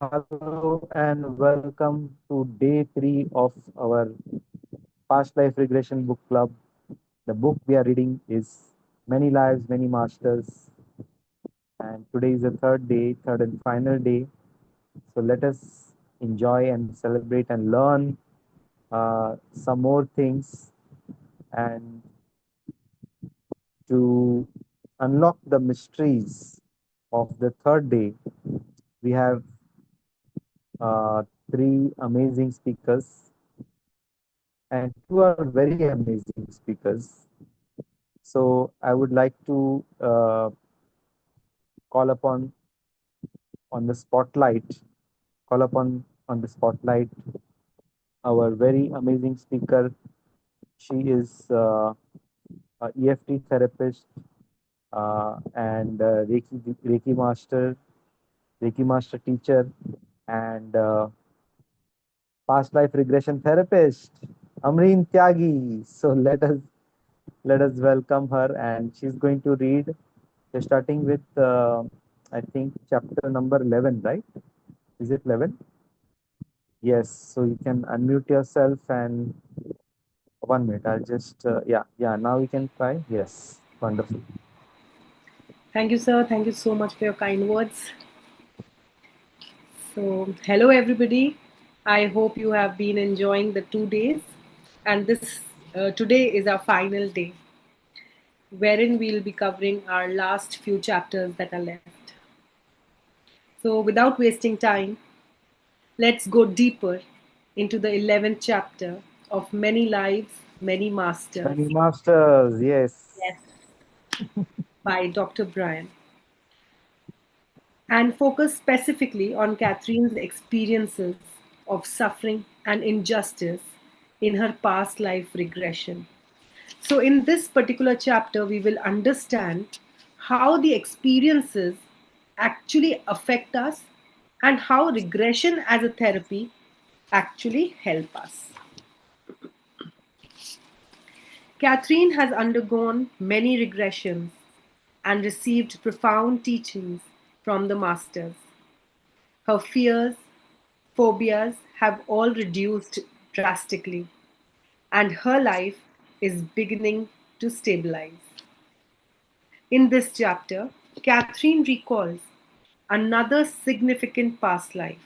Hello and welcome to day three of our past life regression book club. The book we are reading is Many Lives, Many Masters, and today is the third day, third and final day. So let us enjoy and celebrate and learn some more things and to unlock the mysteries of the third day. We have three amazing speakers and two are very amazing speakers. So I would like to call upon on the spotlight, call upon on the spotlight our very amazing speaker. She is a EFT therapist and Reiki master teacher, and past life regression therapist, Amreen Tyagi. So let us welcome her, and she's going to read. We're starting with I think chapter number 11, right? Is it 11? Yes. So you can unmute yourself and 1 minute. I'll just yeah. Now we can try. Yes. Wonderful. Thank you, sir. Thank you so much for your kind words. So, hello, everybody. I hope you have been enjoying the 2 days. And this today is our final day, wherein we'll be covering our last few chapters that are left. So, without wasting time, let's go deeper into the 11th chapter of Many Lives, Many Masters. Many masters. Yes. Yes, by Dr. Brian. And focus specifically on Catherine's experiences of suffering and injustice in her past life regression. So, in this particular chapter, we will understand how the experiences actually affect us and how regression as a therapy actually help us. Catherine has undergone many regressions and received profound teachings from the masters. Her fears, phobias have all reduced drastically, and her life is beginning to stabilize. In this chapter, Catherine recalls another significant past life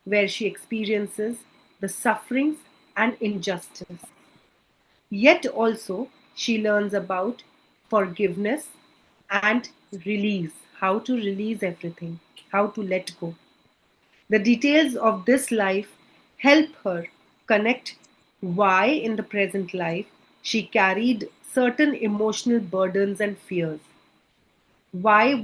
where she experiences the sufferings and injustice. Yet also, she learns about forgiveness and release, how to release everything, how to let go. The details of this life help her connect why in the present life she carried certain emotional burdens and fears. Why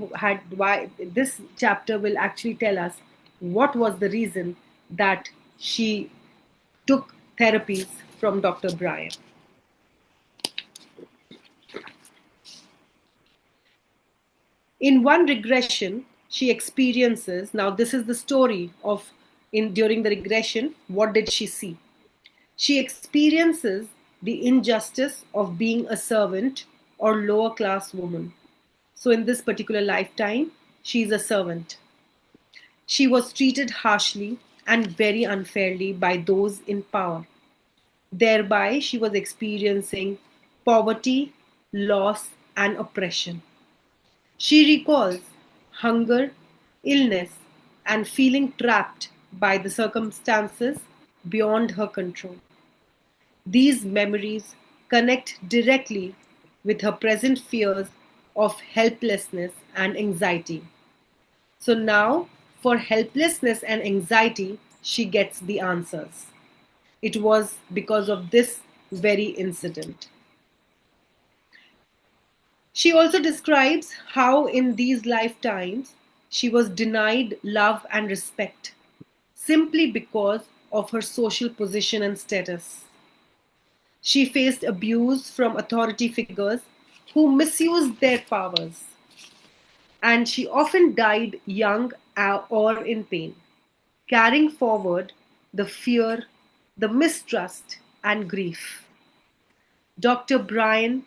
this chapter will actually tell us what was the reason that she took therapies from Dr. Brian. In one regression, she experiences, now this is the story of in during the regression, what did she see? She experiences the injustice of being a servant or lower class woman. So, in this particular lifetime, she is a servant. She was treated harshly and very unfairly by those in power. Thereby, she was experiencing poverty, loss, and oppression. She recalls hunger, illness, and feeling trapped by the circumstances beyond her control. These memories connect directly with her present fears of helplessness and anxiety. So now, for helplessness and anxiety, she gets the answers. It was because of this very incident. She also describes how, in these lifetimes, she was denied love and respect simply because of her social position and status. She faced abuse from authority figures who misused their powers, and she often died young or in pain, carrying forward the fear, the mistrust, and grief. Dr. Bryan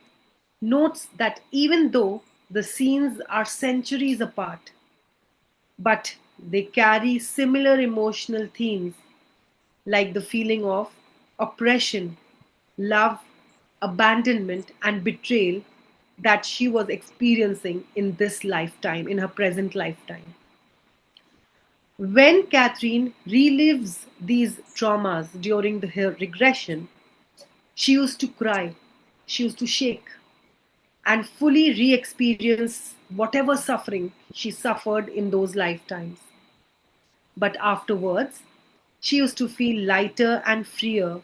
notes that even though the scenes are centuries apart, but they carry similar emotional themes like the feeling of oppression, love, abandonment, and betrayal that she was experiencing in this lifetime, in her present lifetime. When Catherine relives these traumas during her regression, she used to cry, she used to shake, and fully re experience whatever suffering she suffered in those lifetimes. But afterwards, she used to feel lighter and freer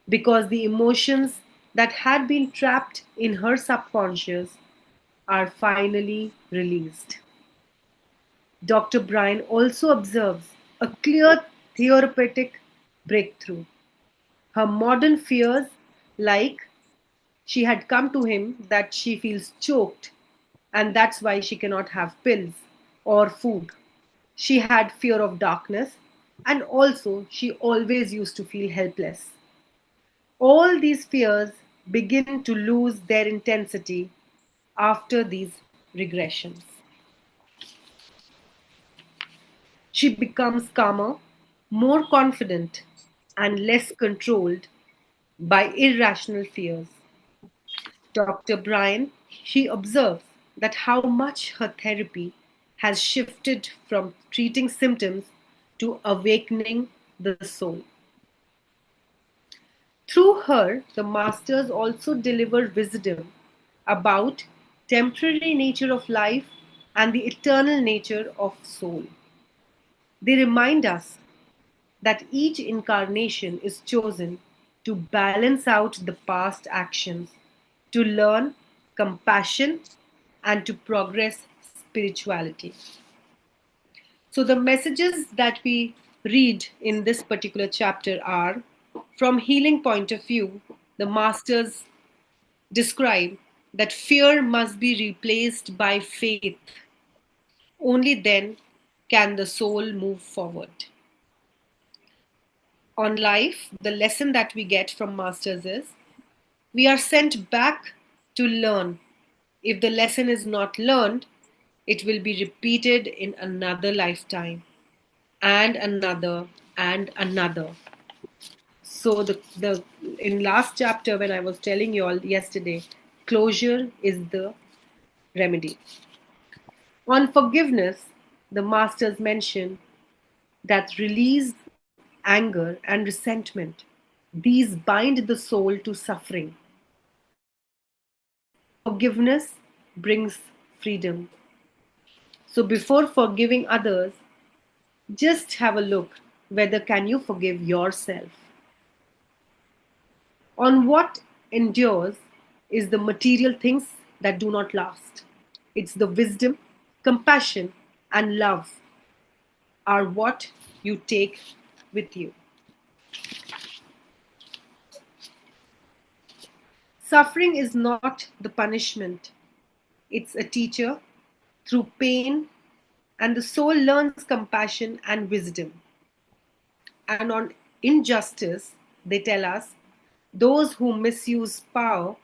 because the emotions that had been trapped in her subconscious are finally released. Dr. Bryan also observes a clear therapeutic breakthrough. Her modern fears, like she had come to him that she feels choked and that's why she cannot have pills or food. She had fear of darkness and also she always used to feel helpless. All these fears begin to lose their intensity after these regressions. She becomes calmer, more confident, and less controlled by irrational fears. Dr. Bryan, she observes that how much her therapy has shifted from treating symptoms to awakening the soul. Through her, the masters also deliver wisdom about temporary nature of life and the eternal nature of soul. They remind us that each incarnation is chosen to balance out the past actions, to learn compassion, and to progress spirituality. So, the messages that we read in this particular chapter are from healing point of view, the masters describe that fear must be replaced by faith. Only then can the soul move forward. On life, the lesson that we get from masters is we are sent back to learn. If the lesson is not learned, it will be repeated in another lifetime and another and another. So the in last chapter when I was telling you all yesterday, closure is the remedy. On forgiveness, the masters mention that release anger and resentment. These bind the soul to suffering. Forgiveness brings freedom. So before forgiving others, just have a look whether can you forgive yourself. On what endures is the material things that do not last. It's the wisdom, compassion, and love are what you take with you. Suffering is not the punishment, it's a teacher. Through pain, and the soul learns compassion and wisdom. And on injustice, they tell us those who misuse power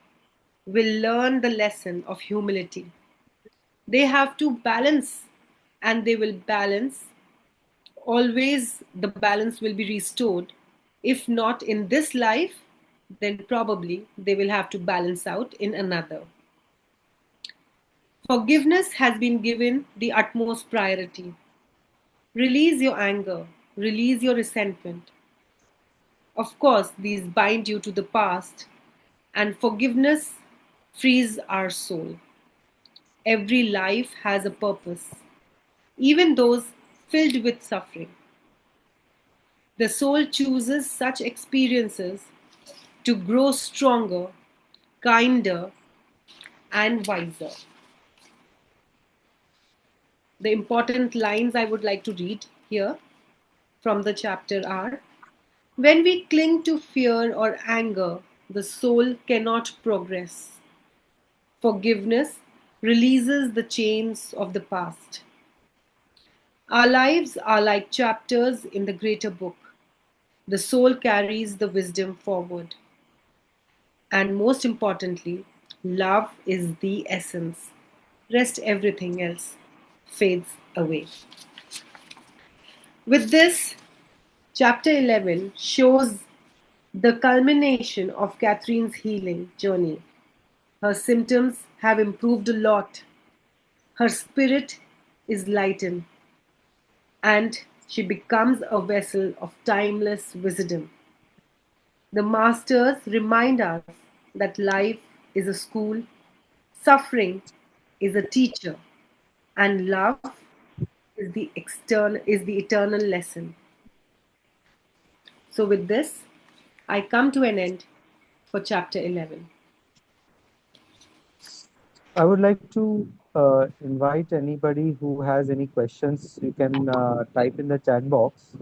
will learn the lesson of humility. They have to balance and they will balance. Always the balance will be restored. If not in this life, then probably they will have to balance out in another. Forgiveness has been given the utmost priority. Release your anger, release your resentment. Of course, these bind you to the past, and forgiveness frees our soul. Every life has a purpose, even those filled with suffering. The soul chooses such experiences to grow stronger, kinder, and wiser. The important lines I would like to read here from the chapter are: when we cling to fear or anger, the soul cannot progress. Forgiveness releases the chains of the past. Our lives are like chapters in the greater book. The soul carries the wisdom forward. And most importantly, love is the essence. Rest everything else fades away. With this, chapter 11 shows the culmination of Katherine's healing journey. Her symptoms have improved a lot. Her spirit is lightened, and she becomes a vessel of timeless wisdom. The masters remind us that life is a school, suffering is a teacher, and love is the eternal lesson. So with this, I come to an end for chapter 11. I would like to invite anybody who has any questions. You can type in the chat box.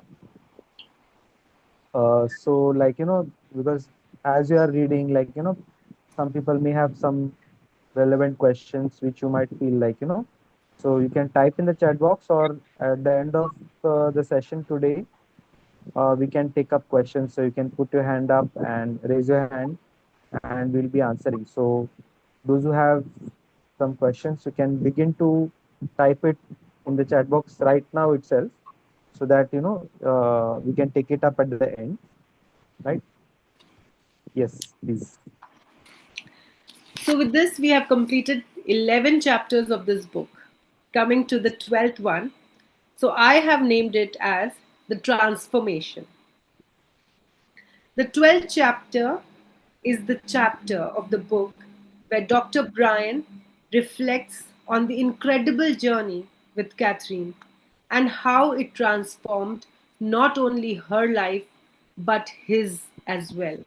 So, like, because as you are reading, like, some people may have some relevant questions which you might feel like, so you can type in the chat box, or at the end of the session today, we can take up questions. So you can put your hand up and raise your hand, and we'll be answering. So those who have some questions, you can begin to type it in the chat box right now itself, so that we can take it up at the end, right? Yes, please. So, with this, we have completed 11 chapters of this book. Coming to the 12th one, so I have named it as The Transformation. The 12th chapter is the chapter of the book where Dr. Brian reflects on the incredible journey with Catherine and how it transformed not only her life but his as well.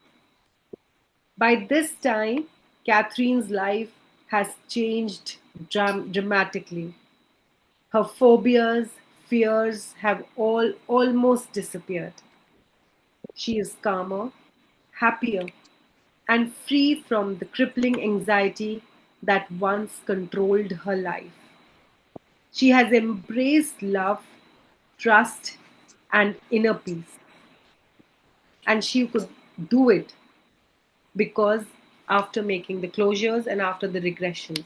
By this time, Catherine's life has changed dramatically. Her phobias, fears have all almost disappeared. She is calmer, happier, and free from the crippling anxiety that once controlled her life. She has embraced love, trust, and inner peace. And she could do it because after making the closures and after the regressions.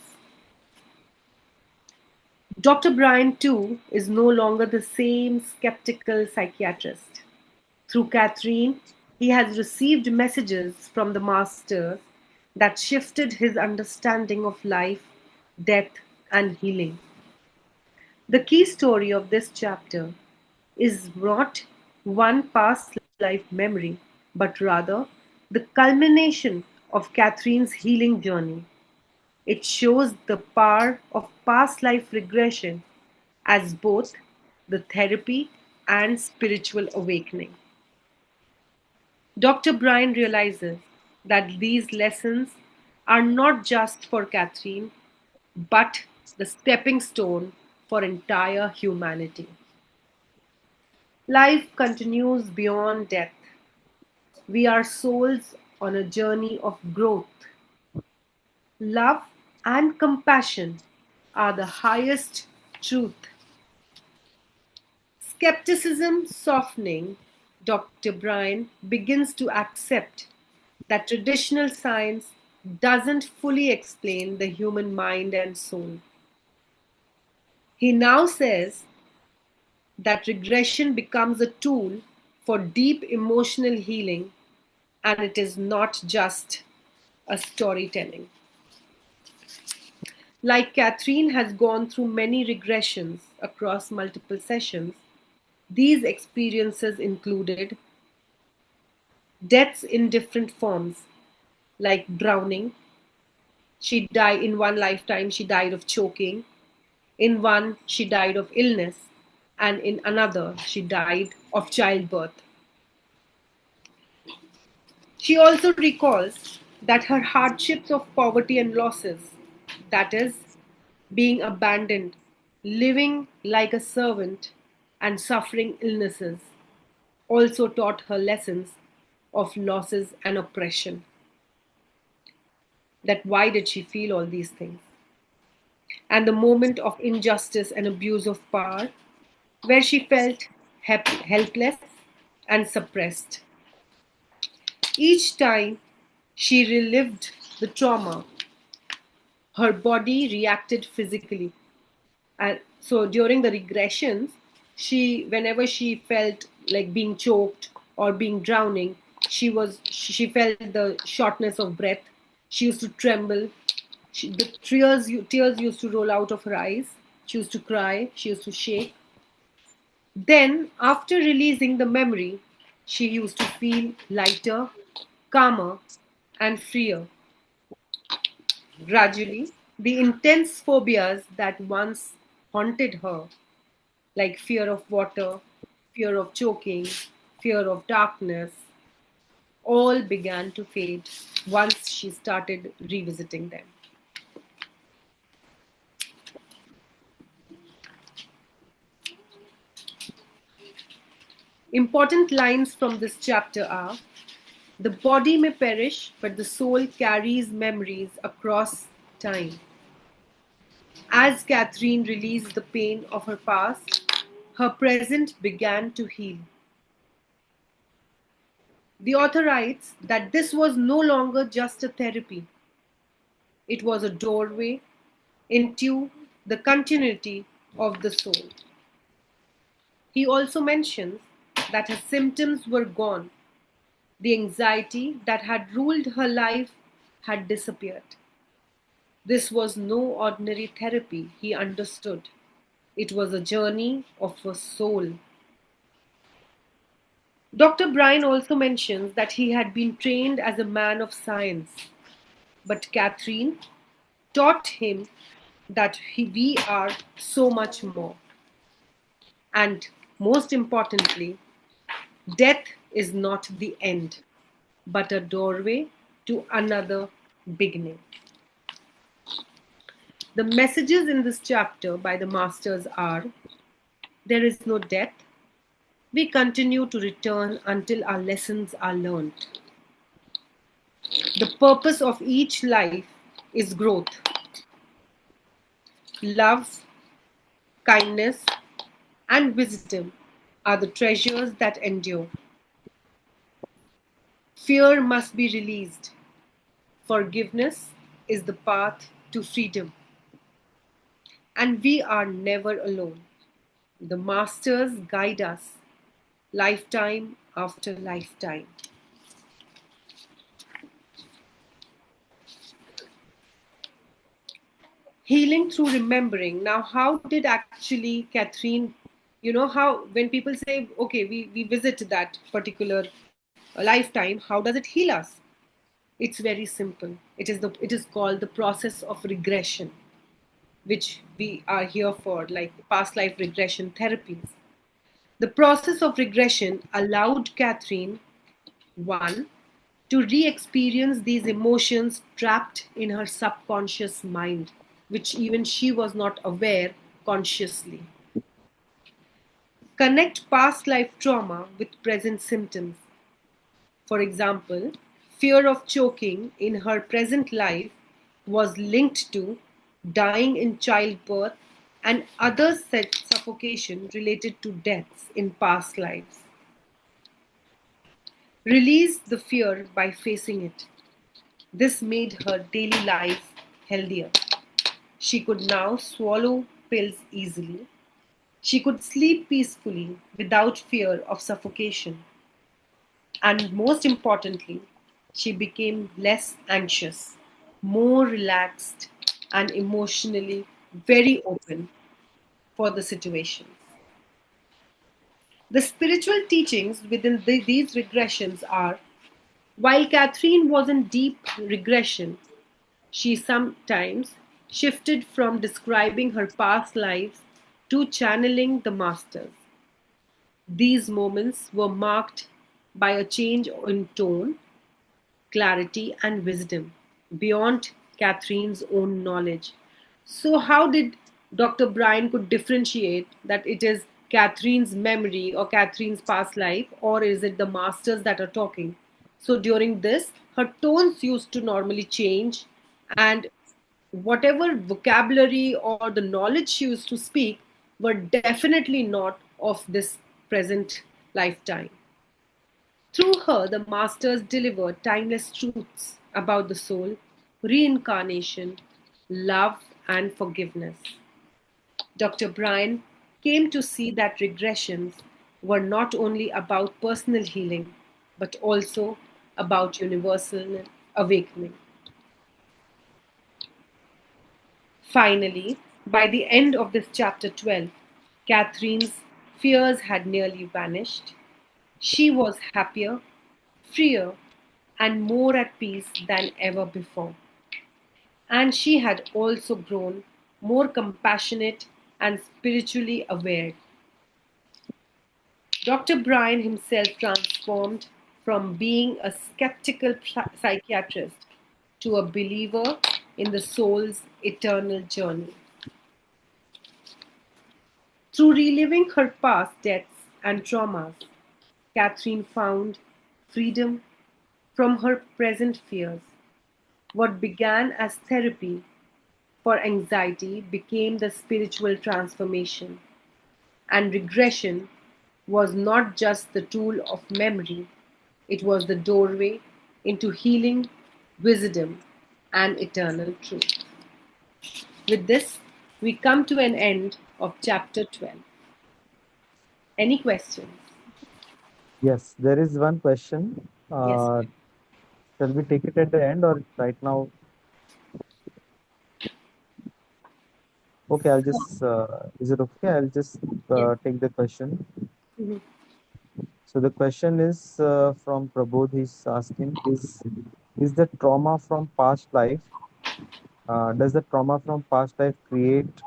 Dr. Brian, too, is no longer the same skeptical psychiatrist. Through Catherine, he has received messages from the Master that shifted his understanding of life, death, and healing. The key story of this chapter is not one past life memory, but rather the culmination of Catherine's healing journey. It shows the power of past life regression as both the therapy and spiritual awakening. Dr. Brian realizes that these lessons are not just for Catherine, but the stepping stone for entire humanity. Life continues beyond death. We are souls on a journey of growth. Love and compassion are the highest truth. Skepticism softening, Dr. Brian begins to accept that traditional science doesn't fully explain the human mind and soul. He now says that regression becomes a tool for deep emotional healing and it is not just a storytelling. Like Catherine has gone through many regressions across multiple sessions, these experiences included deaths in different forms, like drowning. She died in one lifetime, she died of choking. In one, she died of illness. And in another, she died of childbirth. She also recalls that her hardships of poverty and losses, that is, being abandoned, living like a servant, and suffering illnesses, also taught her lessons of losses and oppression. That why did she feel all these things? And the moment of injustice and abuse of power, where she felt helpless and suppressed. Each time she relived the trauma, her body reacted physically. And so during the regressions, Whenever she felt like being choked or being drowning, she felt the shortness of breath. She used to tremble. The tears used to roll out of her eyes. She used to cry. She used to shake. Then, after releasing the memory, she used to feel lighter, calmer, and freer. Gradually, the intense phobias that once haunted her, like fear of water, fear of choking, fear of darkness, all began to fade once she started revisiting them. Important lines from this chapter are: the body may perish, but the soul carries memories across time. As Catherine released the pain of her past, her present began to heal. The author writes that this was no longer just a therapy, it was a doorway into the continuity of the soul. He also mentions that her symptoms were gone. The anxiety that had ruled her life had disappeared. This was no ordinary therapy, he understood. It was a journey of a soul. Dr. Bryan also mentions that he had been trained as a man of science, but Catherine taught him that we are so much more. And most importantly, death is not the end, but a doorway to another beginning. The messages in this chapter by the masters are: there is no death. We continue to return until our lessons are learned. The purpose of each life is growth. Love, kindness, and wisdom are the treasures that endure. Fear must be released. Forgiveness is the path to freedom. And we are never alone. The masters guide us lifetime after lifetime. Healing through remembering. Now, how did actually Catherine, how when people say, okay, we visit that particular lifetime, how does it heal us? It's very simple. It is called the process of regression, which we are here for, like past life regression therapies. The process of regression allowed Catherine, one, to re experience these emotions trapped in her subconscious mind, which even she was not aware consciously. Connect past life trauma with present symptoms. For example, fear of choking in her present life was linked to dying in childbirth and other suffocation related to deaths in past lives. Release the fear by facing it. This made her daily life healthier. She could now swallow pills easily. She could sleep peacefully without fear of suffocation. And most importantly, she became less anxious, more relaxed, and emotionally very open for the situations. The spiritual teachings within these regressions are: while Catherine was in deep regression, she sometimes shifted from describing her past lives to channeling the masters. These moments were marked by a change in tone, clarity, and wisdom beyond Catherine's own knowledge. So, how did Dr. Bryan could differentiate that it is Catherine's memory or Catherine's past life, or is it the masters that are talking? So, during this, her tones used to normally change, and whatever vocabulary or the knowledge she used to speak were definitely not of this present lifetime. Through her, the masters delivered timeless truths about the soul, reincarnation, love, and forgiveness. Dr. Bryan came to see that regressions were not only about personal healing, but also about universal awakening. Finally, by the end of this chapter 12, Catherine's fears had nearly vanished. She was happier, freer, and more at peace than ever before. And she had also grown more compassionate and spiritually aware. Dr. Bryan himself transformed from being a skeptical psychiatrist to a believer in the soul's eternal journey. Through reliving her past deaths and traumas, Catherine found freedom from her present fears. What began as therapy for anxiety became the spiritual transformation, and regression was not just the tool of memory, it was the doorway into healing, wisdom, and eternal truth. With this, we come to an end of chapter 12. Any questions? Yes, there is one question. Yes. Shall we take it at the end or right now? Okay, I'll just, is it okay? I'll just Yes. take the question. Mhm. So the question is from Prabodh. He's asking, is the trauma from past life, does the trauma from past life create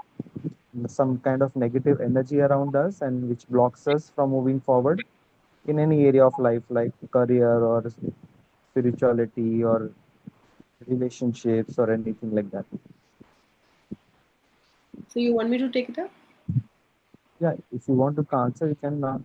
some kind of negative energy around us and which blocks us from moving forward in any area of life, like career or spirituality or relationships or anything like that? So you want me to take it up? Yeah, if you want to answer, you can.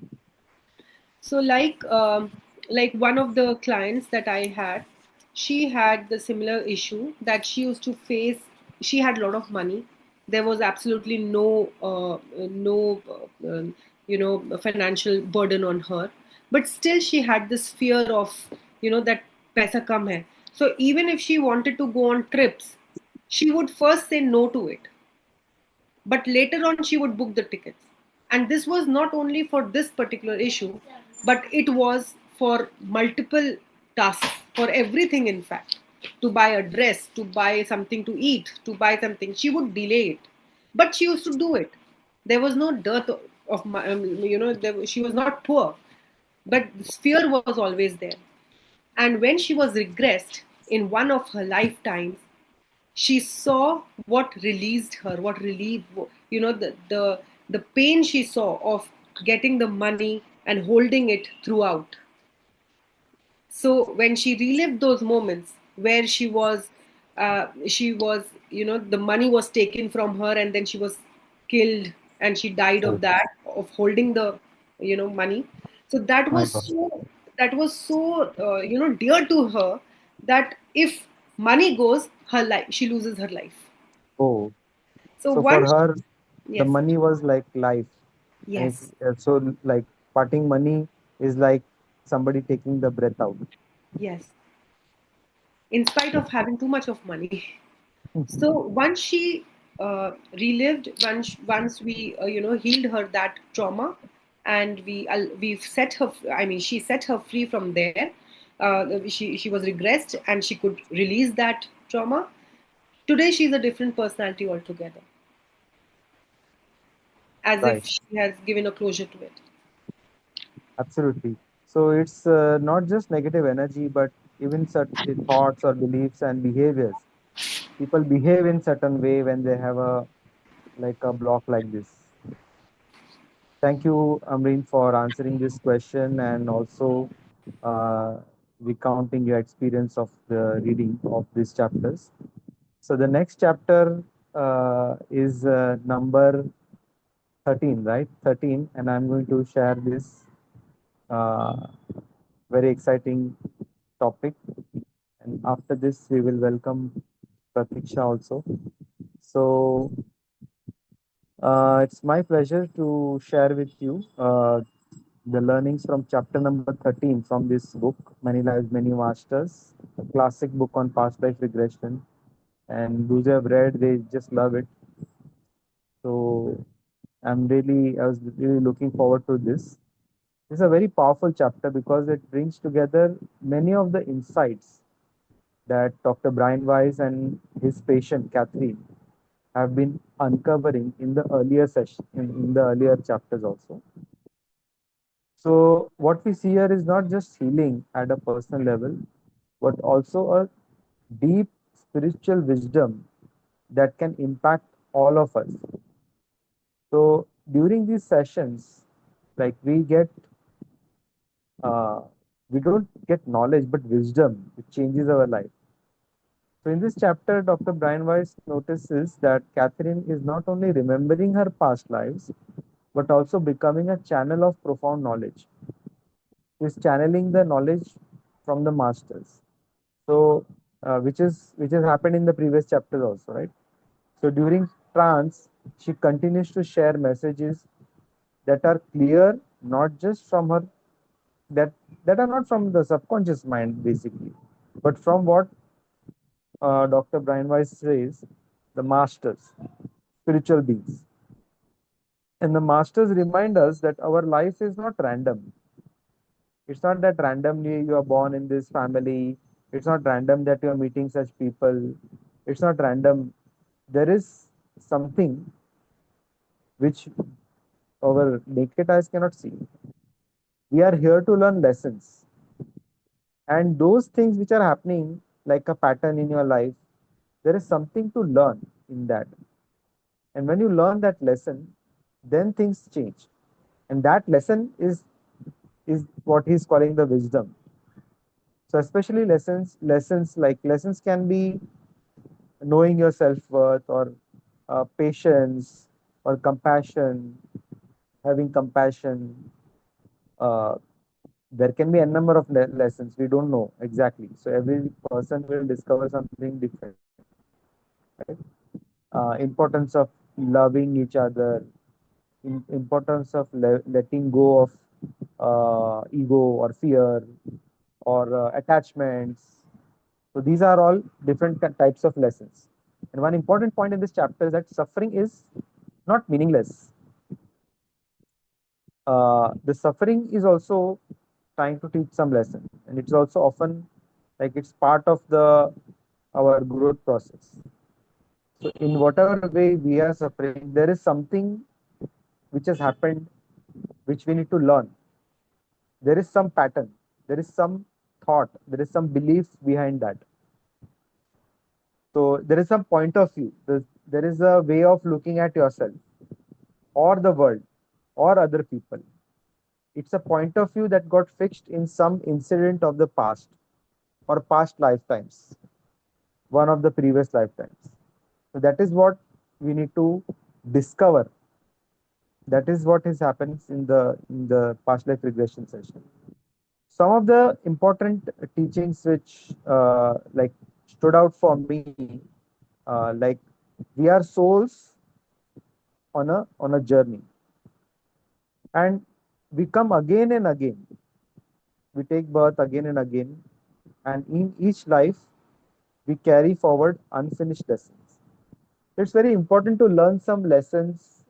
So like one of the clients that I had, she had the similar issue that she used to face. She had a lot of money. There was absolutely no financial burden on her. But still, she had this fear of that paisa kam hai. So even if she wanted to go on trips, she would first say no to it, but later on she would book the tickets. And this was not only for this particular issue, but it was for multiple tasks, for everything. In fact, to buy a dress, to buy something to eat, to buy something, she would delay it, but she used to do it. There was no dearth of she was not poor, but this fear was always there. And when she was regressed in one of her lifetimes, she saw what released her, what relieved, the pain she saw of getting the money and holding it throughout. So when she relived those moments where she was the money was taken from her and then she was killed and she died of Right. that, of holding the money. So that My was God. so dear to her, that if money goes, her life, she loses her life. Oh, So so for once, her, the yes, money was like life, and if yes, so, like parting money is like somebody taking the breath out. yes, in spite of having too much of money. So once she relived, once we healed her that trauma, and we've set her. I mean, she set her free from there. She was regressed and she could release that trauma. Today she's a different personality altogether, as Right. if she has given a closure to it. Absolutely. So it's not just negative energy, but even certain thoughts or beliefs and behaviors. People behave in certain way when they have a like a block like this. Thank you, Amreen, for answering this question and also uh, recounting your experience of the reading of these chapters. So the next chapter is number 13, right? 13, and I'm going to share this uh, very exciting topic. And after this, we will welcome Ratiksha also. So it's my pleasure to share with you the learnings from chapter number 13 from this book, Many Lives, Many Masters, a classic book on past life regression. And those who have read, they just love it. So I was really looking forward to this. This is a very powerful chapter because it brings together many of the insights that Dr. Brian Weiss and his patient Katherine have been uncovering in the earlier session, in the earlier chapters also. So what we see here is not just healing at a personal level, but also a deep spiritual wisdom that can impact all of us. So during these sessions, like uh, we don't get knowledge, but wisdom. It changes our life. So in this chapter, Dr. Brian Weiss notices that Catherine is not only remembering her past lives, but also becoming a channel of profound knowledge. Is channeling the knowledge from the masters. So, which has happened in the previous chapters also, right? So during trance, she continues to share messages that are clear, not just from her, that that are not from the subconscious mind, basically, but from what Dr. Brian Weiss says, the masters, spiritual beings. And the masters remind us that our life is not random. It's not that randomly you are born in this family. It's not random that you are meeting such people. It's not random. There is something which our naked eyes cannot see. We are here to learn lessons. And those things which are happening, like a pattern in your life, there is something to learn in that. And when you learn that lesson, then things change. And that lesson is what he's calling the wisdom. So especially lessons can be knowing your self-worth, or patience, or compassion, having compassion. uh, there can be a number of lessons we don't know exactly, so every person will discover something different, right? Importance of loving each other, importance of letting go of ego or fear, or attachments. So these are all different types of lessons. And one important point in this chapter is that suffering is not meaningless. The suffering is also trying to teach some lesson, and it's also often like it's part of the our growth process. So in whatever way we are suffering, there is something which has happened which we need to learn. There is some pattern, there is some thought, there is some belief behind that. So there is some point of view. There is a way of looking at yourself or the world or other people. It's a point of view that got fixed in some incident of the past or past lifetimes, one of the previous lifetimes. So that is what we need to discover. That is what is happens in the past life regression session. Some of the important teachings which like stood out for me, like we are souls on a journey, and we come again and again. We take birth again and again, and in each life we carry forward unfinished lessons. It's very important to learn some lessons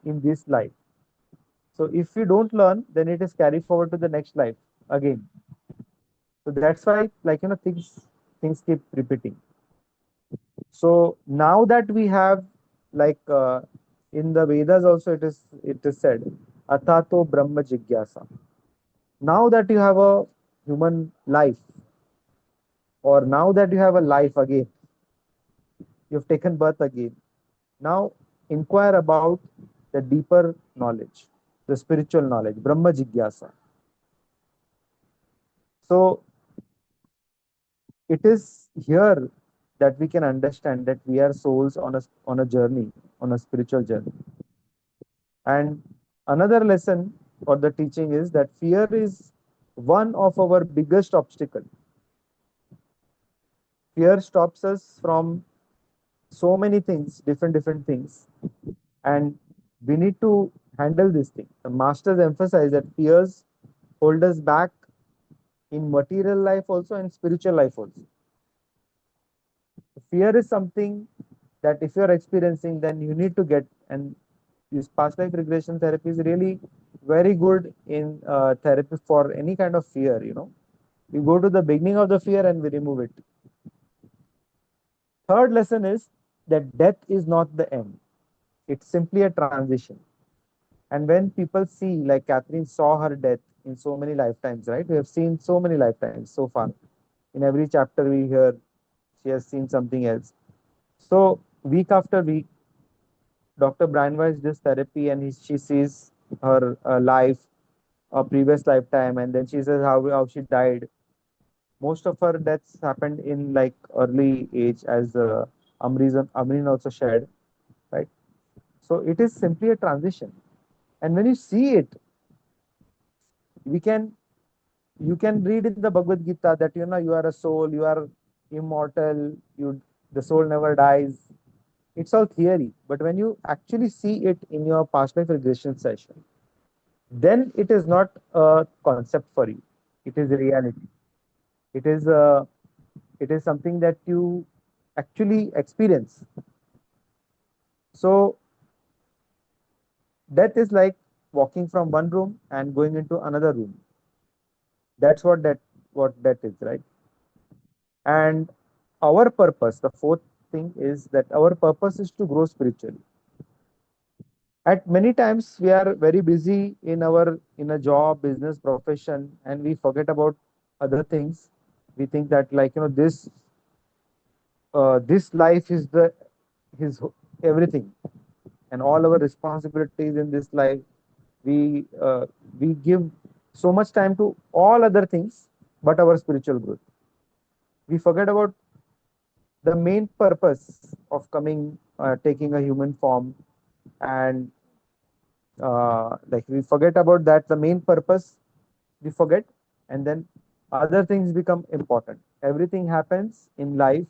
in this life. So if we don't learn, then it is carried forward to the next life again. So that's why, like things keep repeating. So now that we have, like in the Vedas also, it is said, Atato Brahma Jigyasa. Now that you have a human life, or now that you have a life again, you've taken birth again. Now inquire about the deeper knowledge, the spiritual knowledge, Brahma Jigyasa. So it is here that we can understand that we are souls on a journey, on a spiritual journey. And another lesson or the teaching is that fear is one of our biggest obstacle. Fear stops us from so many things, different things, and we need to handle this thing. The masters emphasize that fears hold us back in material life also and spiritual life also. Fear is something that if you're experiencing, then you need to get and this past life regression therapy is really very good in therapy for any kind of fear. We go to the beginning of the fear and we remove it. Third lesson is that death is not the end, it's simply a transition. And when people see, like Catherine saw her death in so many lifetimes, right? We have seen so many lifetimes so far. In every chapter we hear she has seen something else. So week after week, Dr. Brian Weiss does therapy, and she sees her life, a previous lifetime, and then she says how she died. Most of her deaths happened in like early age, as Amreen also shared, right? So it is simply a transition, and when you see it, we can you can read in the Bhagavad Gita that you are a soul, you are immortal, the soul never dies. It's all theory, but when you actually see it in your past life regression session, then it is not a concept for you. It is a reality. It is something that you actually experience. So death is like walking from one room and going into another room. That's what that is, right? And our purpose, the fourth thing is that our purpose is to grow spiritually. At many times we are very busy in a job, business, profession, and we forget about other things. We think that, like, this life is the his everything, and all our responsibilities in this life, we give so much time to all other things but our spiritual growth. We forget about the main purpose of coming, taking a human form, and like, we forget about that, the main purpose we forget, and then other things become important. Everything happens in life,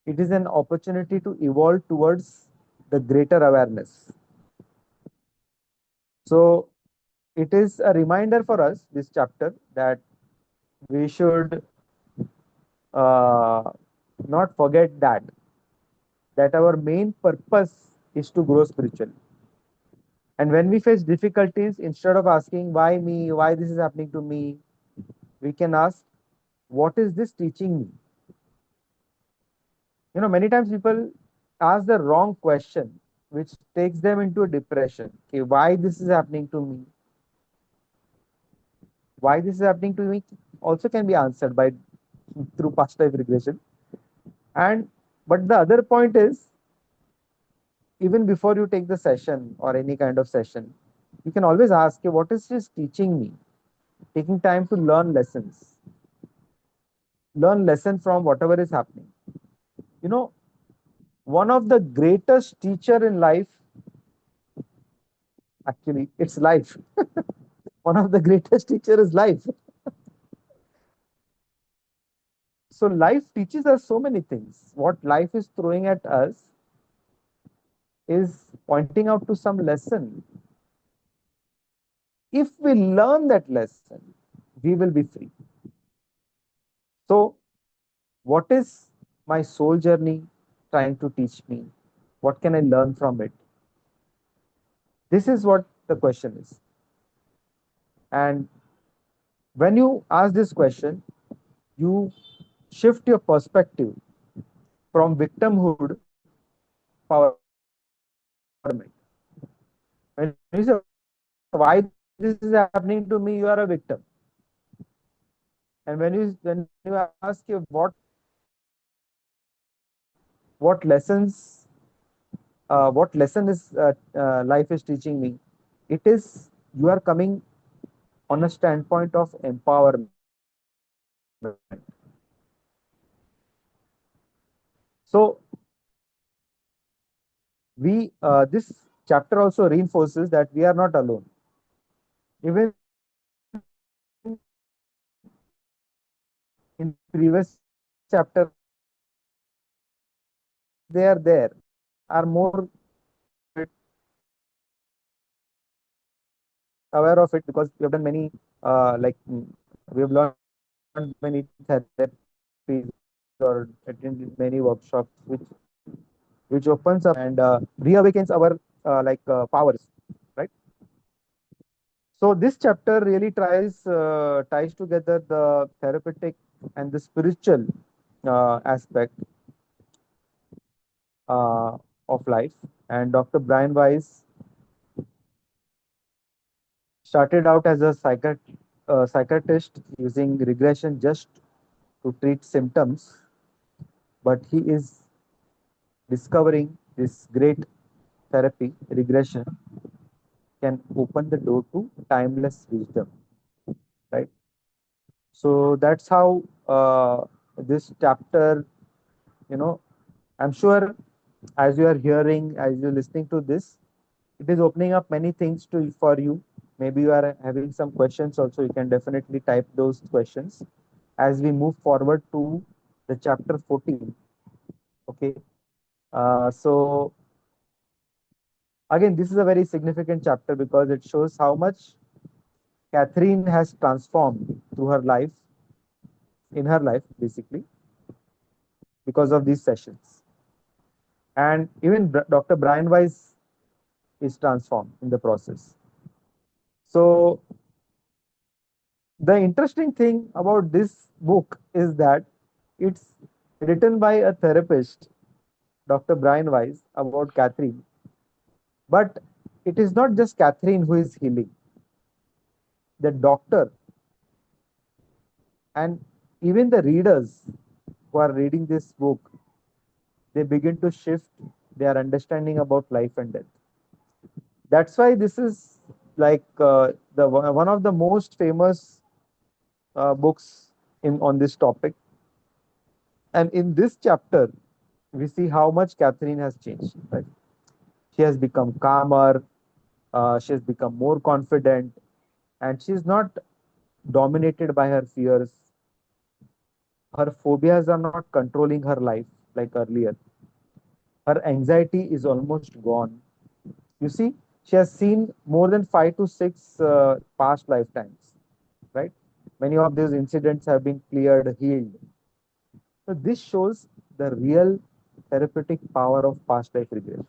it is an opportunity to evolve towards the greater awareness. So it is a reminder for us, this chapter, that we should uh, not forget that our main purpose is to grow spiritually. And when we face difficulties, instead of asking why me, why this is happening to me, we can ask, what is this teaching me? Many times people ask the wrong question, which takes them into a depression. Okay, why this is happening to me? Why this is happening to me also can be answered by through past life regression. And but the other point is, even before you take the session or any kind of session, you can always ask, okay, what is this teaching me? Taking time to learn lesson from whatever is happening. You know, one of the greatest teacher in life, actually, it's life. One of the greatest teacher is life. So life teaches us so many things. What life is throwing at us is pointing out to some lesson. If we learn that lesson, we will be free. So what is my soul journey trying to teach me? What can I learn from it? This is what the question is. And when you ask this question, you shift your perspective from victimhood to empowerment. When you say, why this is happening to me, you are a victim. And when you ask you what lessons, what lesson is life is teaching me, it is, you are coming on a standpoint of empowerment. So this chapter also reinforces that we are not alone. Even in previous chapter, they are there, are more aware of it, because we have done many, we have learned many therapies or attended many workshops which teach us about this. which opens up and reawakens our powers, right? So this chapter really tries ties together the therapeutic and the spiritual aspect uh, of life. And Dr. Brian Weiss started out as a psychiatrist using regression just to treat symptoms, but he is discovering this great therapy, regression, can open the door to timeless wisdom, right? So that's how this chapter, you know, I'm sure as you are hearing, as you're listening to this, it is opening up many things to for you. Maybe you are having some questions also. You can definitely type those questions as we move forward to the chapter 14. Okay. So again, this is a very significant chapter because it shows how much Catherine has transformed through her life, in her life, basically, because of these sessions. And even Dr. Brian Weiss is transformed in the process. So the interesting thing about this book is that it's written by a therapist, Dr. Brian Weiss, about Catherine. But it is not just Catherine who is healing. The doctor and even the readers who are reading this book, they begin to shift their understanding about life and death. That's why this is like the one of the most famous books in on this topic. And in this chapter, we see how much Catherine has changed. Right? She has become calmer, she has become more confident, and she's not dominated by her fears. Her phobias are not controlling her life like earlier. Her anxiety is almost gone. You see, she has seen more than 5 to 6 past lifetimes, right? Many of these incidents have been cleared, healed. So this shows the real therapeutic power of past life regression.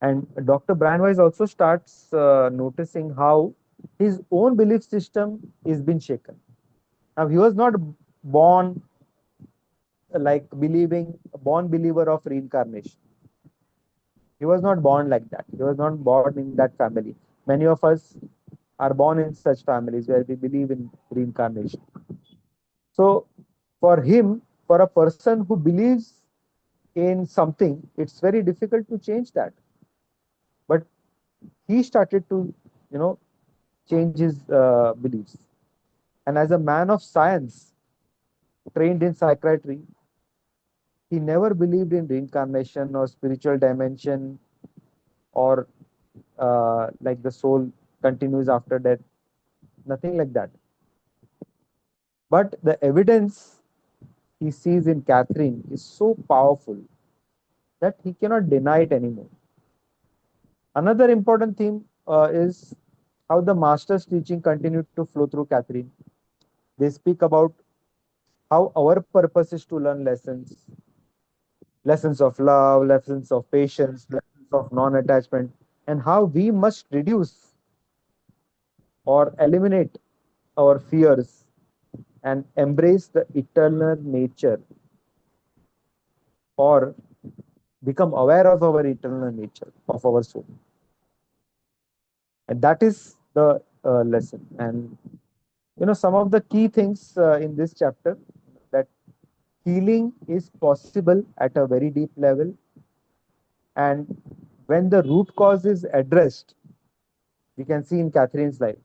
And Dr. Brandwise also starts noticing how his own belief system is being shaken. Now he was not born like believing born believer of reincarnation. He was not born like that. He was not born in that family. Many of us are born in such families where we believe in reincarnation. So for him, for a person who believes in something, it's very difficult to change that. But he started to, you know, change his beliefs. And as a man of science, trained in psychiatry, he never believed in reincarnation or spiritual dimension or like the soul continues after death. Nothing like that. But the evidence he sees in Catherine is so powerful that he cannot deny it anymore. Another important theme is how the master's teaching continued to flow through Catherine. They speak about how our purpose is to learn lessons, lessons of love, lessons of patience, lessons of non attachment, and how we must reduce or eliminate our fears and embrace the eternal nature or become aware of our eternal nature of our soul. And that is the lesson. And you know, some of the key things in this chapter that healing is possible at a very deep level. And when the root cause is addressed, we can see in Catherine's life,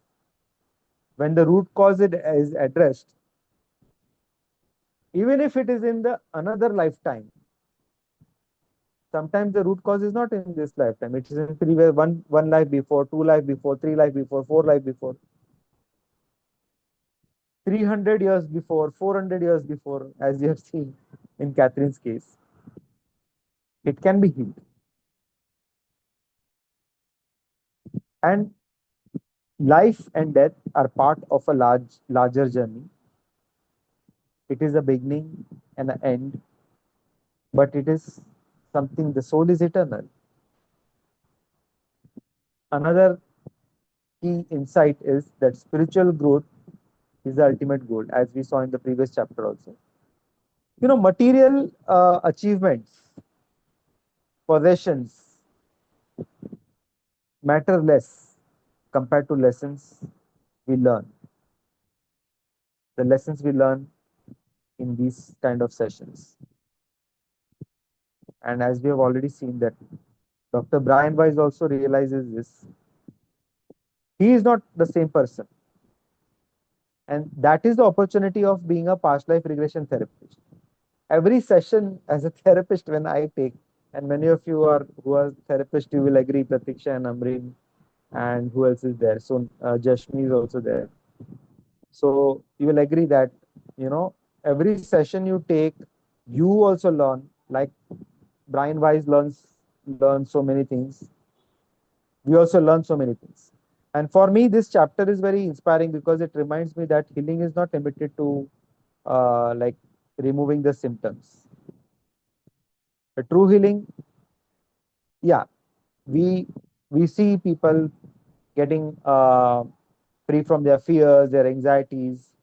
when the root cause is addressed, even if it is in the another lifetime, sometimes the root cause is not in this lifetime. It is in previous one life before, two life before, three life before, four life before, 300 years before, 400 years before, as you have seen in Catherine's case. It can be healed. And life and death are part of a larger journey. It is a beginning and an end, but it is something, the soul is eternal. Another key insight is that spiritual growth is the ultimate goal, as we saw in the previous chapter also. Material achievements, possessions matter less compared to lessons we learn, the lessons we learn in these kind of sessions. And as we have already seen that Dr. Brian Weiss also realizes this, he is not the same person. And that is the opportunity of being a past life regression therapist. Every session as a therapist when I take, and many of you are who are therapists, you will agree, Ratiksha and Amreen, and who else is there? So Jashmi is also there. So you will agree that every session you take, you also learn. Like Brian Weiss learns so many things. We also learn so many things. And for me, this chapter is very inspiring because it reminds me that healing is not limited to like removing the symptoms. A true healing, yeah, we we see people getting free from their fears, their anxieties,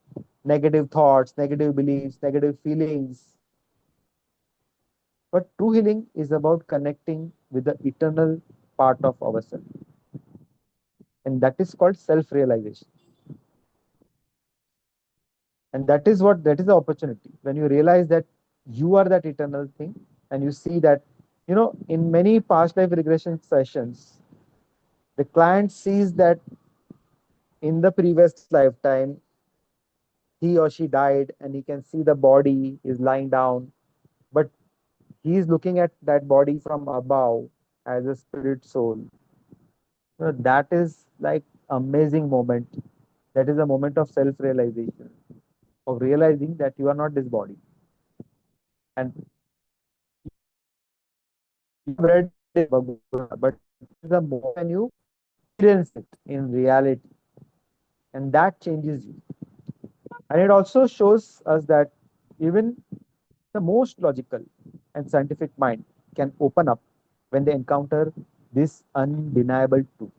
negative thoughts, negative beliefs, negative feelings. But true healing is about connecting with the eternal part of ourselves, and that is called self-realization. And that is the opportunity when you realize that you are that eternal thing, and you see that in many past life regression sessions, the client sees that in the previous lifetime he or she died, and he can see the body is lying down, but he is looking at that body from above as a spirit soul. That is like amazing moment. That is a moment of self realization, of realizing that you are not this body. And you have read it in Bhagavad Gita, but it is the moment when you experience it in reality, and that changes you. And it also shows us that even the most logical and scientific mind can open up when they encounter this undeniable truth.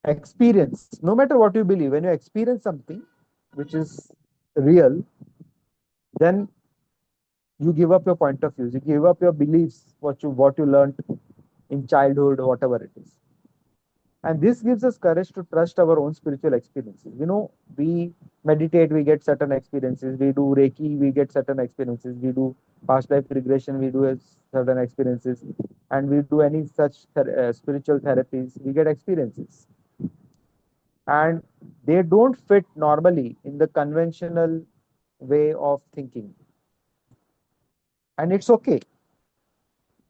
Experience, no matter what you believe, when you experience something which is real, then you give up your point of views, you give up your beliefs, what you learned in childhood, whatever it is. And this gives us courage to trust our own spiritual experiences. We meditate, we get certain experiences. We do Reiki, we get certain experiences. We do past life regression, we do certain experiences. And we do any such spiritual therapies, we get experiences. And they don't fit normally in the conventional way of thinking. And it's okay.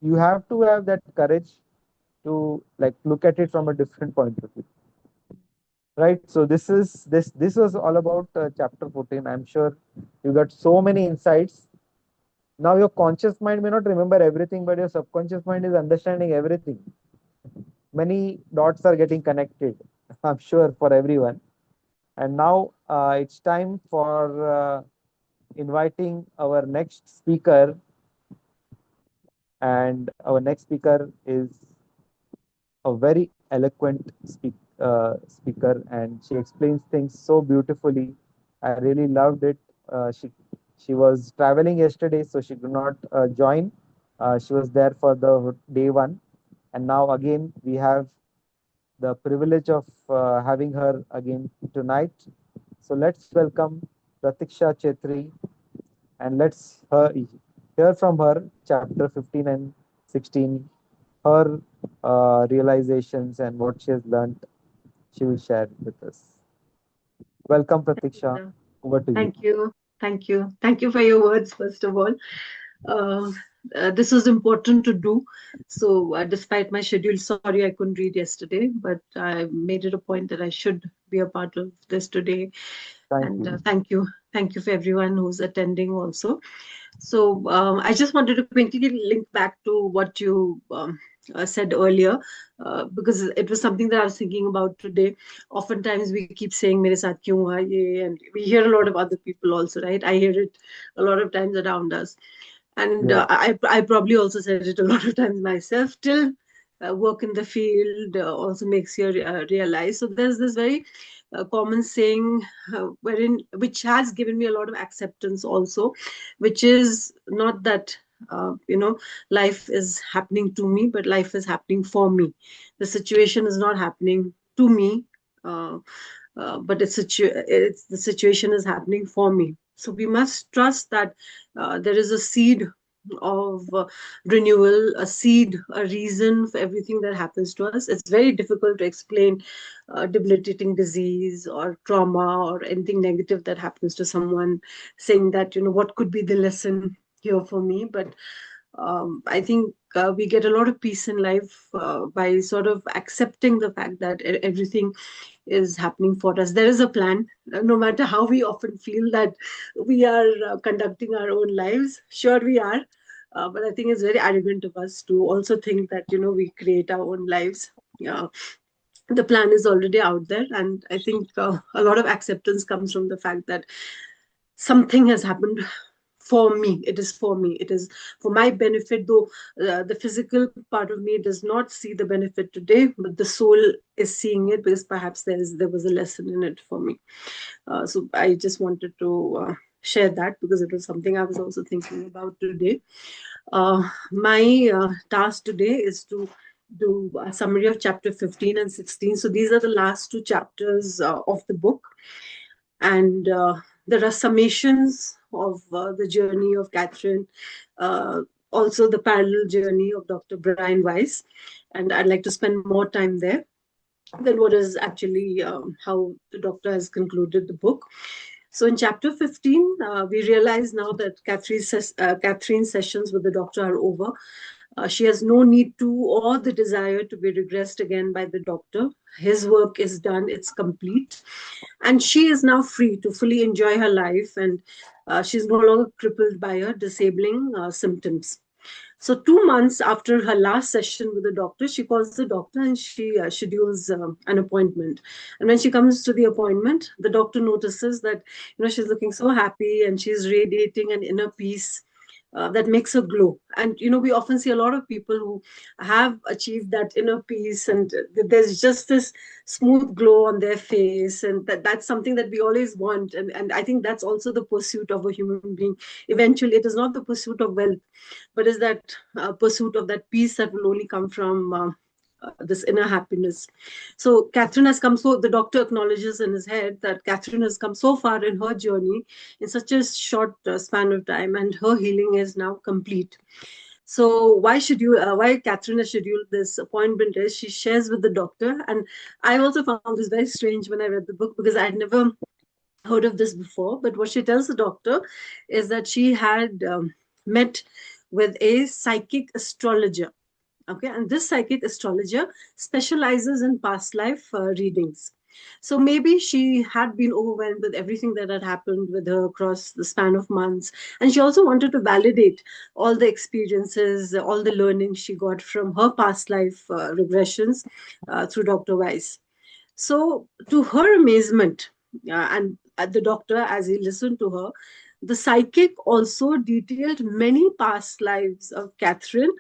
You have to have that courage to like look at it from a different point of view. Right, so this was all about chapter 14. I'm sure you got so many insights. Now your conscious mind may not remember everything, but your subconscious mind is understanding everything. Many dots are getting connected, I'm sure, for everyone. And now it's time for inviting our next speaker. And our next speaker is a very eloquent speaker, and she explains things so beautifully. I really loved it. She was traveling yesterday, so she could not join. She was there for the day one, and now again we have the privilege of having her again tonight. So let's welcome Ratiksha Chetri, and hear from her chapter 15 and 16, her realizations and what she has learned. She will share with us. Welcome, Pratiksha. Uh, Over to you. Thank you. Thank you. Thank you for your words, first of all. Uh, this was important to do. So, despite my schedule, sorry I couldn't read yesterday, but I made it a point that I should be a part of this today. Thank And you. thank you. Thank you for everyone who's attending also. So I just wanted to quickly link back to what you said earlier, because it was something that I was thinking about today. Oftentimes we keep saying "mere saath kyun hua ye," and we hear a lot of other people also, right? I hear it a lot of times around us. And Yeah. I probably also said it a lot of times myself. Till work in the field also makes you realize. So there's this very common saying wherein which has given me a lot of acceptance also, which is not that life is happening to me, but life is happening for me. The situation is not happening to me. Uh, but it's the situation is happening for me. So we must trust that there is a seed of renewal, a seed, a reason for everything that happens to us. It's very difficult to explain debilitating disease or trauma or anything negative that happens to someone, saying that, what could be the lesson here for me. But I think we get a lot of peace in life by sort of accepting the fact that everything is happening for us. There is a plan, no matter how we often feel that we are conducting our own lives. Sure, we are. But I think it's very arrogant of us to also think that, we create our own lives. Yeah, the plan is already out there. And I think a lot of acceptance comes from the fact that something has happened for me. It is for me. It is for my benefit, though the physical part of me does not see the benefit today, but the soul is seeing it, because perhaps there was a lesson in it for me. So I just wanted to share that, because it was something I was also thinking about today. My task today is to do a summary of chapter 15 and 16. So these are the last two chapters of the book. And there are summations of the journey of Katherine, uh, also the parallel journey of Dr. Brian Weiss. And I'd like to spend more time there than what is actually how the doctor has concluded the book. So in chapter 15, we realize now that Catherine's sessions with the doctor are over. She has no need to or the desire to be regressed again by the doctor. His work is done, it's complete. And she is now free to fully enjoy her life, and she's no longer crippled by her disabling symptoms. So 2 months after her last session with the doctor, she calls the doctor and she schedules an appointment. And when she comes to the appointment, the doctor notices that she's looking so happy and she's radiating an inner peace that makes her glow. And we often see a lot of people who have achieved that inner peace, and there's just this smooth glow on their face, and that's something that we always want. And I think that's also the pursuit of a human being. Eventually, it is not the pursuit of wealth, but is that pursuit of that peace that will only come from this inner happiness. So Katherine has come, so the doctor acknowledges in his head that Katherine has come so far in her journey in such a short span of time, and her healing is now complete. So why Katherine has scheduled this appointment is she shares with the doctor. And I also found this very strange when I read the book, because I had never heard of this before. But what she tells the doctor is that she had met with a psychic astrologer. Okay, and this psychic astrologer specializes in past life readings. So maybe she had been overwhelmed with everything that had happened with her across the span of months. And she also wanted to validate all the experiences, all the learning she got from her past life regressions through Dr. Weiss. So, to her amazement, and the doctor, as he listened to her, the psychic also detailed many past lives of Katherine,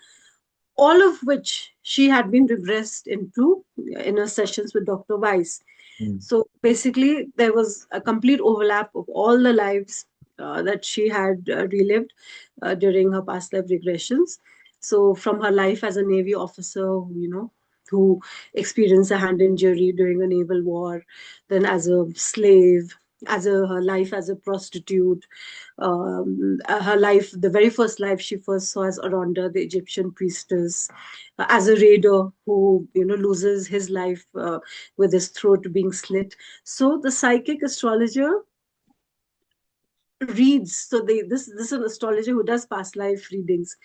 all of which she had been regressed into in her sessions with Dr. Weiss. Mm. So basically, there was a complete overlap of all the lives that she had relived during her past life regressions. So from her life as a Navy officer, who experienced a hand injury during a naval war, then as a slave, her life as a prostitute, her life, the very first life she first saw as Aronda, the Egyptian priestess, as a raider who loses his life with his throat being slit. So the psychic astrologer reads. So this is an astrologer who does past life readings.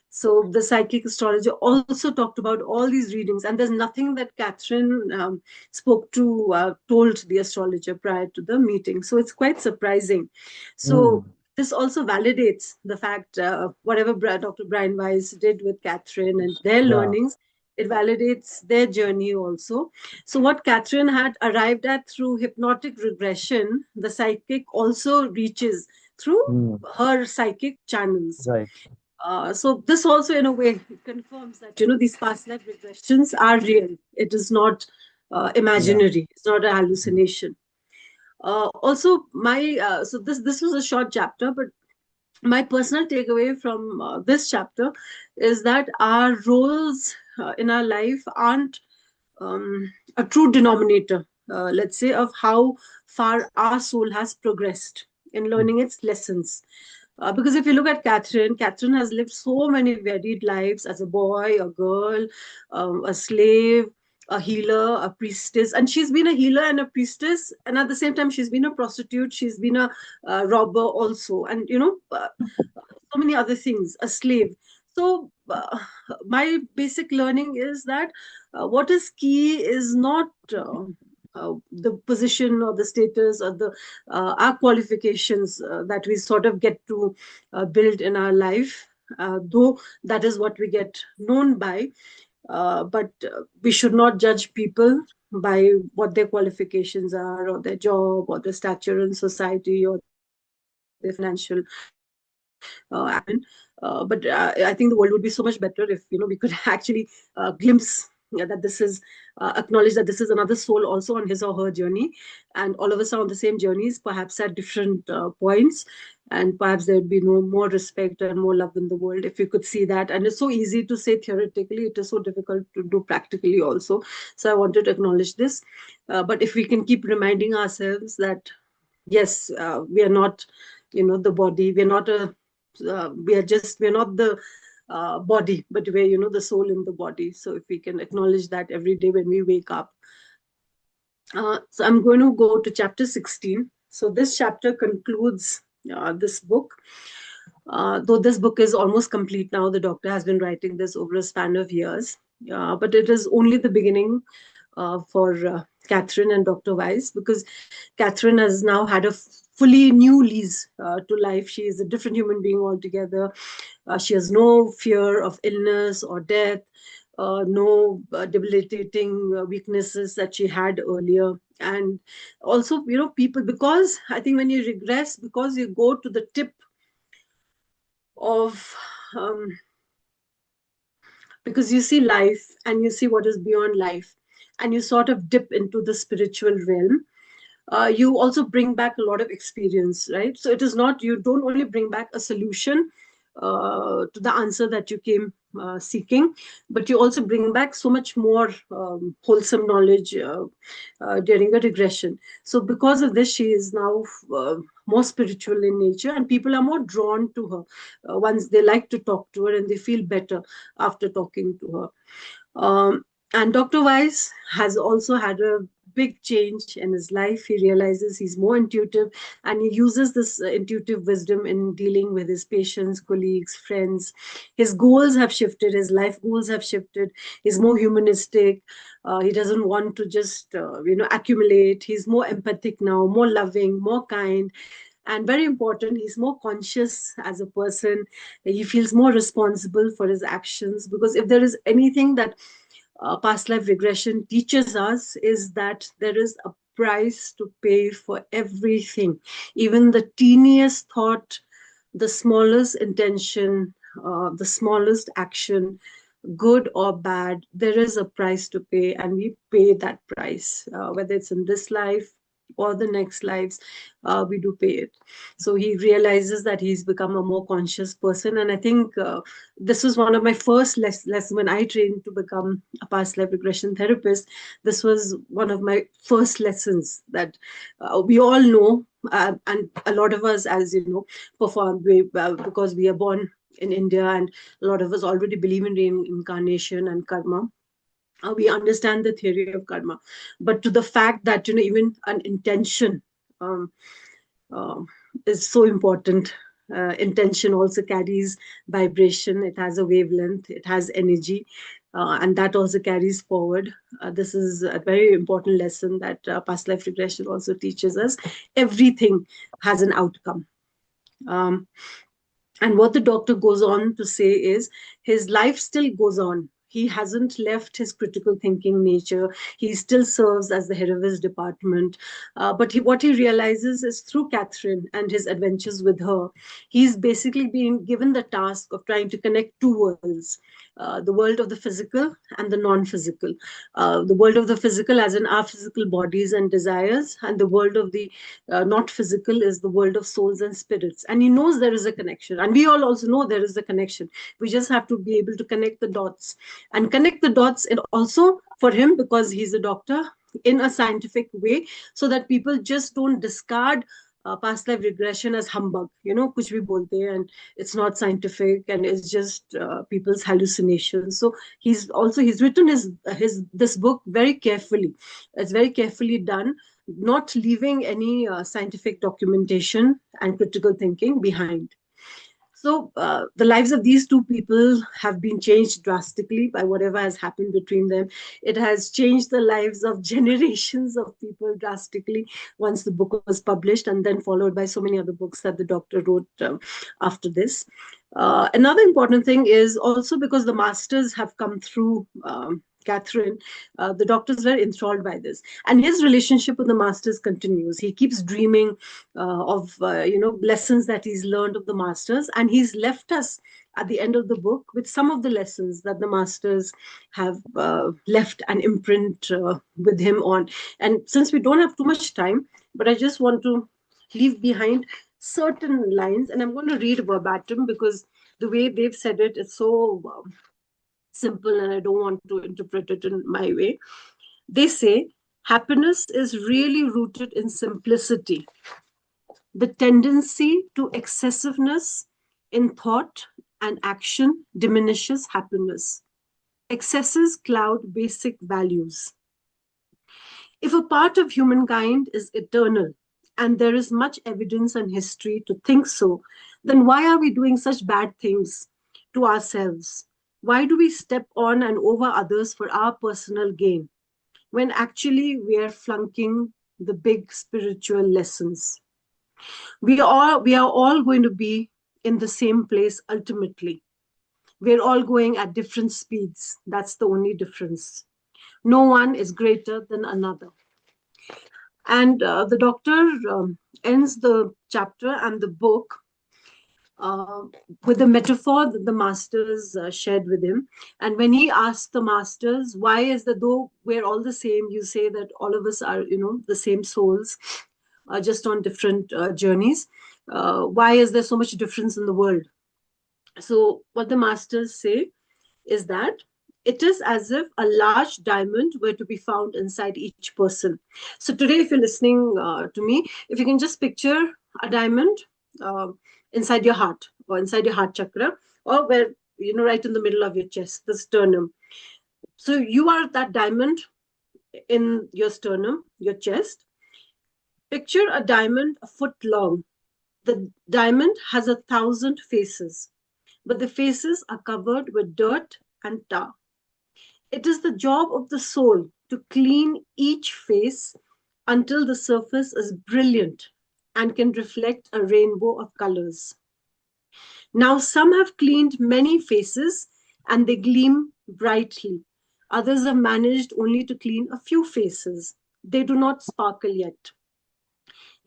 So the psychic astrologer also talked about all these readings, and there's nothing that Katherine told the astrologer prior to the meeting. So it's quite surprising. So Mm. this also validates the fact whatever Dr. Brian Weiss did with Katherine and their Yeah. learnings, it validates their journey also. So what Katherine had arrived at through hypnotic regression, the psychic also reaches through Mm. her psychic channels. Right. So this also, in a way, confirms that these past life regressions are real. It is not Yeah. imaginary. It's not a hallucination. Also, my so this was a short chapter, but my personal takeaway from this chapter is that our roles in our life aren't a true denominator, let's say, of how far our soul has progressed in Mm. learning its lessons. Because if you look at Catherine, Catherine has lived so many varied lives as a boy, a girl, a slave, a healer, a priestess. And she's been a healer and a priestess. And at the same time, she's been a prostitute. She's been a robber also. And, so many other things, a slave. So, my basic learning is that what is key is not the position or the status or the our qualifications that we sort of get to build in our life, though that is what we get known by. But we should not judge people by what their qualifications are, or their job, or their stature in society, or their financial acumen. But I think the world would be so much better if we could actually glimpse that this is acknowledge that this is another soul also on his or her journey, and all of us are on the same journeys, perhaps at different points, and perhaps there would be no more respect and more love in the world if we could see that. And it's so easy to say theoretically, it is so difficult to do practically also. So I wanted to acknowledge this. But if we can keep reminding ourselves that yes, we are not the body, we're not a we're not the body, but we're the soul in the body. So if we can acknowledge that every day when we wake up. So I'm going to go to chapter 16. So this chapter concludes this book. Though this book is almost complete now, the doctor has been writing this over a span of years. But it is only the beginning for Catherine and Dr. Weiss, because Catherine has now had a fully new lease to life. She is a different human being altogether. She has no fear of illness or death, no debilitating weaknesses that she had earlier. And also, people, because I think when you regress, because you go to the tip of um, because you see life and you see what is beyond life, and you sort of dip into the spiritual realm. You also bring back a lot of experience, right? So it is not, you don't only bring back a solution to the answer that you came seeking, but you also bring back so much more wholesome knowledge during a regression. So because of this, she is now more spiritual in nature, and people are more drawn to her once they like to talk to her, and they feel better after talking to her. And Dr. Weiss has also had a big change in his life. He realizes he's more intuitive, and he uses this intuitive wisdom in dealing with his patients, colleagues, friends. His goals have shifted, his life goals have shifted. He's more humanistic. He doesn't want to just, accumulate. He's more empathic now, more loving, more kind. And very important, he's more conscious as a person. He feels more responsible for his actions, because if there is anything that past life regression teaches us, is that there is a price to pay for everything, even the teeniest thought, the smallest intention, the smallest action, good or bad. There is a price to pay, and we pay that price, whether it's in this life or the next lives. We do pay it. So he realizes that he's become a more conscious person, and I think this was one of my first lessons when I trained to become a past life regression therapist. This was one of my first lessons that we all know, and a lot of us, as you know, perform because we are born in India, and a lot of us already believe in reincarnation and karma. We understand the theory of karma, but to the fact that even an intention um, uh, is so important. Intention also carries vibration. It has a wavelength. It has energy, and that also carries forward. This is a very important lesson that past life regression also teaches us. Everything has an outcome. Um, and what the doctor goes on to say is his life still goes on. He hasn't left his critical thinking nature. He still serves as the head of his department. But what he realizes is through Catherine and his adventures with her, he's basically being given the task of trying to connect two worlds. The world of the physical and the non-physical. The world of the physical, as in our physical bodies and desires, and the world of the not physical is the world of souls and spirits. And he knows there is a connection, and we all also know there is a connection. We just have to be able to connect the dots, and connect the dots. And also for him, because he's a doctor, in a scientific way, so that people just don't discard past life regression as humbug, kuch bhi bolte hai, and it's not scientific, and it's just people's hallucinations. So he's written his this book very carefully. It's very carefully done, not leaving any scientific documentation and critical thinking behind. So the lives of these two people have been changed drastically by whatever has happened between them. It has changed the lives of generations of people drastically once the book was published, and then followed by so many other books that the doctor wrote after this. Another important thing is also because the masters have come through Catherine, the doctor is very enthralled by this, and his relationship with the masters continues. He keeps dreaming of lessons that he's learned of the masters, and he's left us at the end of the book with some of the lessons that the masters have left an imprint with him on. And since we don't have too much time, but I just want to leave behind certain lines, and I'm going to read verbatim because the way they've said it is so simple, and I don't want to interpret it in my way. They say, happiness is really rooted in simplicity. The tendency to excessiveness in thought and action diminishes happiness. Excesses cloud basic values. If a part of humankind is eternal, and there is much evidence and history to think so, then why are we doing such bad things to ourselves? Why do we step on and over others for our personal gain, when actually we are flunking the big spiritual lessons? We are all going to be in the same place ultimately. We're all going at different speeds. That's the only difference. No one is greater than another. And the doctor ends the chapter and the book uh, with the metaphor that the masters shared with him. And when he asked the masters, why is that though we're all the same, you say that all of us are, the same souls, just on different journeys. Why is there so much difference in the world? So what the masters say is that it is as if a large diamond were to be found inside each person. So today, if you're listening to me, if you can just picture a diamond uh, inside your heart, or inside your heart chakra, or where, right in the middle of your chest, the sternum. So you are that diamond in your sternum, your chest. Picture a diamond a foot long. The diamond has 1,000 faces, but the faces are covered with dirt and tar. It is the job of the soul to clean each face until the surface is brilliant and can reflect a rainbow of colors. Now, some have cleaned many faces and they gleam brightly. Others have managed only to clean a few faces. They do not sparkle yet.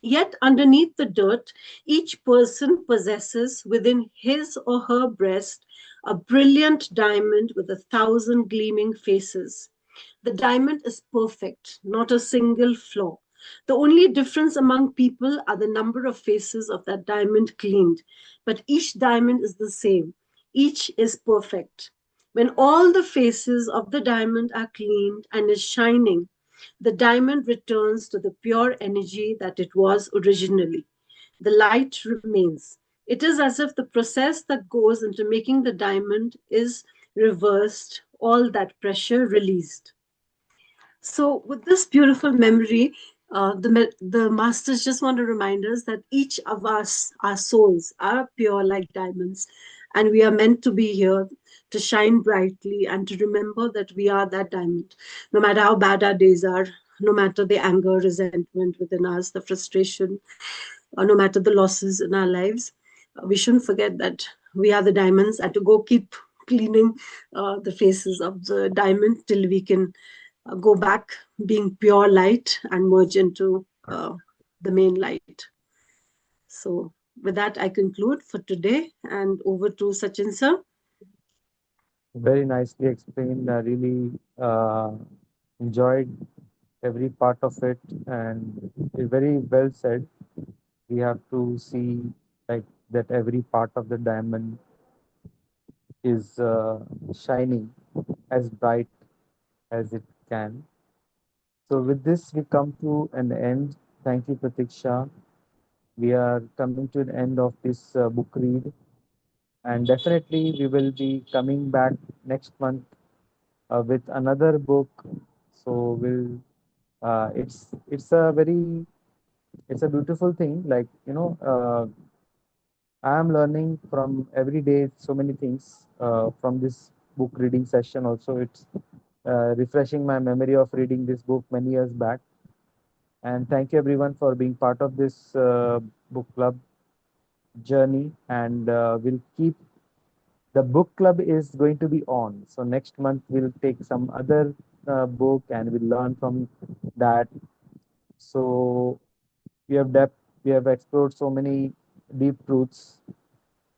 Yet underneath the dirt, each person possesses within his or her breast a brilliant diamond with 1,000 gleaming faces. The diamond is perfect, not a single flaw. The only difference among people are the number of faces of that diamond cleaned. But each diamond is the same. Each is perfect. When all the faces of the diamond are cleaned and is shining, the diamond returns to the pure energy that it was originally. The light remains. It is as if the process that goes into making the diamond is reversed, all that pressure released. So, with this beautiful memory, the masters just want to remind us that each of us, our souls, are pure like diamonds, and we are meant to be here to shine brightly and to remember that we are that diamond. No matter how bad our days are, no matter the anger, resentment within us, the frustration, or no matter the losses in our lives, we shouldn't forget that we are the diamonds, and to go keep cleaning the faces of the diamond till we can go back being pure light and merge into the main light. So, with that, I conclude for today and over to Sachin sir. Very nicely explained. I really enjoyed every part of it, and very well said. We have to see like that every part of the diamond is shining as bright as it can. So with this, we come to an end. Thank you, Pratiksha. We are coming to an end of this book read, and definitely we will be coming back next month with another book. So we'll. It's a very it's a beautiful thing. Like I am learning from every day so many things from this book reading session. Also, it's refreshing my memory of reading this book many years back. And thank you everyone for being part of this book club journey. And we'll keep the book club is going to be on. So next month we'll take some other book and we'll learn from that. So we have depth, we have explored so many deep truths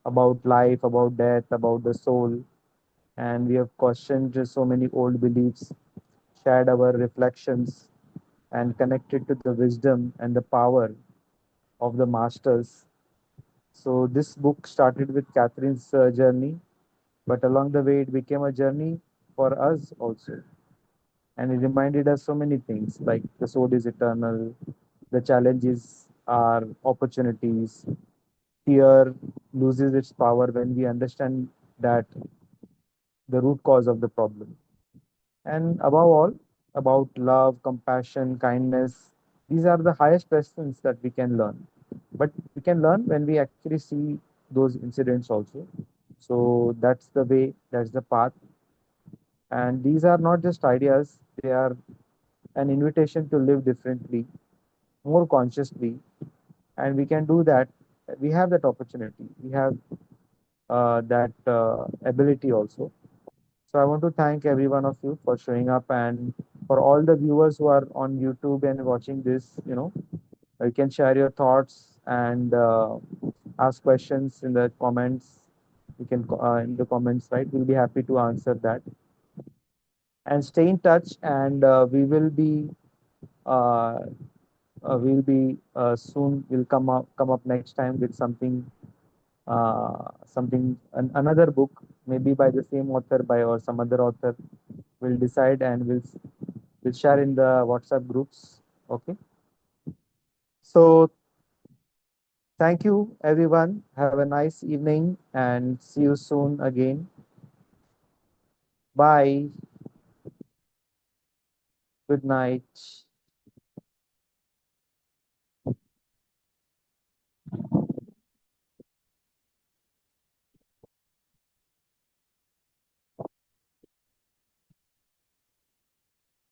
about life, about death, about the soul, and we have questioned so many old beliefs, shared our reflections, and connected to the wisdom and the power of the masters. So this book started with Catherine's journey, but along the way it became a journey for us also. And it reminded us so many things like the soul is eternal, the challenges are opportunities, fear loses its power when we understand that the root cause of the problem. And above all, about love, compassion, kindness, these are the highest lessons that we can learn. But we can learn when we actually see those incidents also. So that's the way, that's the path. And these are not just ideas, they are an invitation to live differently, more consciously. And we can do that. We have that opportunity. We have that ability also. So I want to thank every one of you for showing up, and for all the viewers who are on YouTube and watching this, you can share your thoughts and ask questions in the comments. You can in the comments, right? We'll be happy to answer that. And stay in touch, and uh, soon. We'll come up next time with another book, maybe by the same author, by or some other author. We'll decide and we'll share in the WhatsApp groups. Okay. So thank you everyone. Have a nice evening and see you soon again. Bye. Good night.